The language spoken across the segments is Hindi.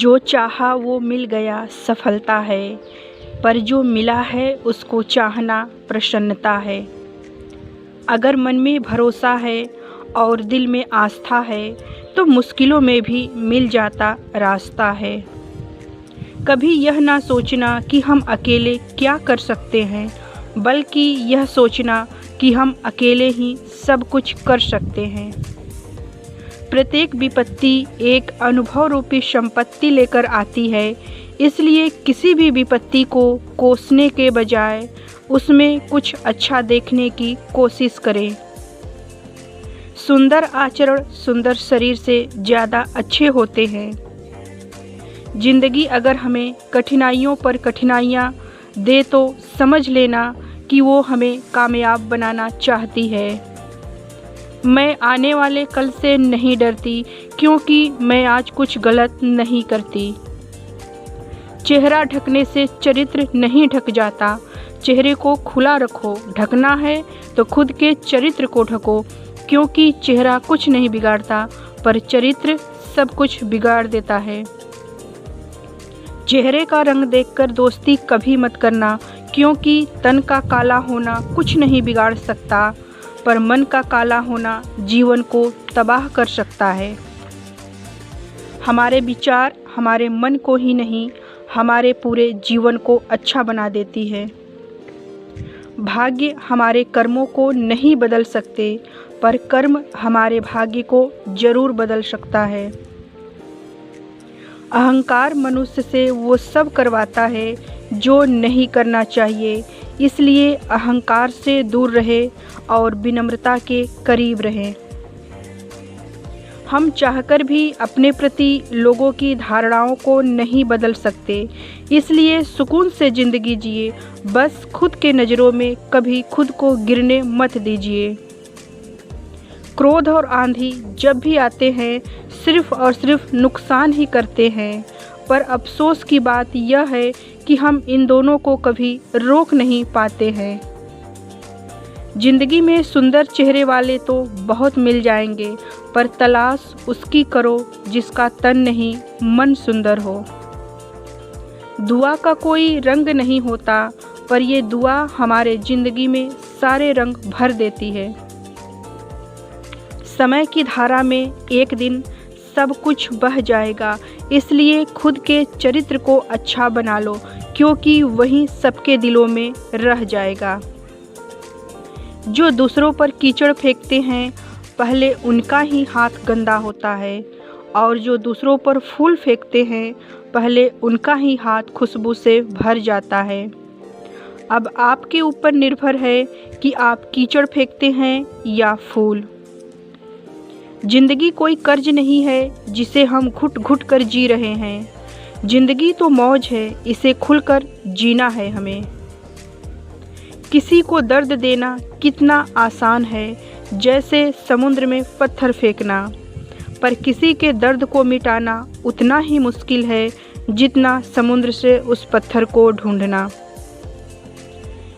जो चाहा वो मिल गया सफलता है, पर जो मिला है उसको चाहना प्रसन्नता है। अगर मन में भरोसा है और दिल में आस्था है तो मुश्किलों में भी मिल जाता रास्ता है। कभी यह ना सोचना कि हम अकेले क्या कर सकते हैं, बल्कि यह सोचना कि हम अकेले ही सब कुछ कर सकते हैं। प्रत्येक विपत्ति एक अनुभव रूपी संपत्ति लेकर आती है, इसलिए किसी भी विपत्ति को कोसने के बजाय उसमें कुछ अच्छा देखने की कोशिश करें। सुंदर आचरण सुंदर शरीर से ज़्यादा अच्छे होते हैं। जिंदगी अगर हमें कठिनाइयों पर कठिनाइयाँ दे तो समझ लेना कि वो हमें कामयाब बनाना चाहती है। मैं आने वाले कल से नहीं डरती, क्योंकि मैं आज कुछ गलत नहीं करती। चेहरा ढकने से चरित्र नहीं ढक जाता। चेहरे को खुला रखो, ढकना है तो खुद के चरित्र को ढको, क्योंकि चेहरा कुछ नहीं बिगाड़ता, पर चरित्र सब कुछ बिगाड़ देता है। चेहरे का रंग देखकर दोस्ती कभी मत करना, क्योंकि तन का काला होना कुछ नहीं बिगाड़ सकता, पर मन का काला होना जीवन को तबाह कर सकता है। हमारे विचार हमारे मन को ही नहीं, हमारे पूरे जीवन को अच्छा बना देती है। भाग्य हमारे कर्मों को नहीं बदल सकते, पर कर्म हमारे भाग्य को जरूर बदल सकता है। अहंकार मनुष्य से वो सब करवाता है जो नहीं करना चाहिए, इसलिए अहंकार से दूर रहे और विनम्रता के करीब रहें। हम चाहकर भी अपने प्रति लोगों की धारणाओं को नहीं बदल सकते, इसलिए सुकून से ज़िंदगी जिए। बस खुद के नज़रों में कभी खुद को गिरने मत दीजिए। क्रोध और आंधी जब भी आते हैं सिर्फ और सिर्फ नुकसान ही करते हैं, पर अफसोस की बात यह है कि हम इन दोनों को कभी रोक नहीं पाते हैं। जिंदगी में सुंदर चेहरे वाले तो बहुत मिल जाएंगे, पर तलाश उसकी करो जिसका तन नहीं मन सुंदर हो। दुआ का कोई रंग नहीं होता, पर ये दुआ हमारे जिंदगी में सारे रंग भर देती है। समय की धारा में एक दिन सब कुछ बह जाएगा, इसलिए खुद के चरित्र को अच्छा बना लो, क्योंकि वही सबके दिलों में रह जाएगा। जो दूसरों पर कीचड़ फेंकते हैं पहले उनका ही हाथ गंदा होता है, और जो दूसरों पर फूल फेंकते हैं पहले उनका ही हाथ खुशबू से भर जाता है। अब आपके ऊपर निर्भर है कि आप कीचड़ फेंकते हैं या फूल। जिंदगी कोई कर्ज नहीं है जिसे हम घुट घुट कर जी रहे हैं। जिंदगी तो मौज है, इसे खुलकर जीना है हमें। किसी को दर्द देना कितना आसान है, जैसे समुद्र में पत्थर फेंकना, पर किसी के दर्द को मिटाना उतना ही मुश्किल है जितना समुद्र से उस पत्थर को ढूंढना।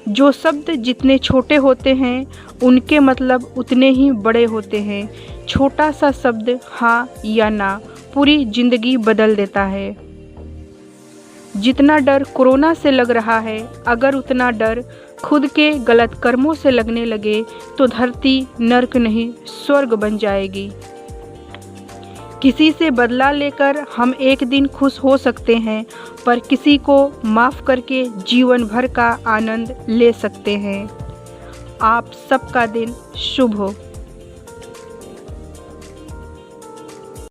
जो शब्द जितने छोटे होते हैं उनके मतलब उतने ही बड़े होते हैं। छोटा सा शब्द हाँ या ना पूरी जिंदगी बदल देता है। जितना डर कोरोना से लग रहा है, अगर उतना डर खुद के गलत कर्मों से लगने लगे तो धरती नर्क नहीं स्वर्ग बन जाएगी। किसी से बदला लेकर हम एक दिन खुश हो सकते हैं, पर किसी को माफ़ करके जीवन भर का आनंद ले सकते हैं। आप सबका दिन शुभ हो।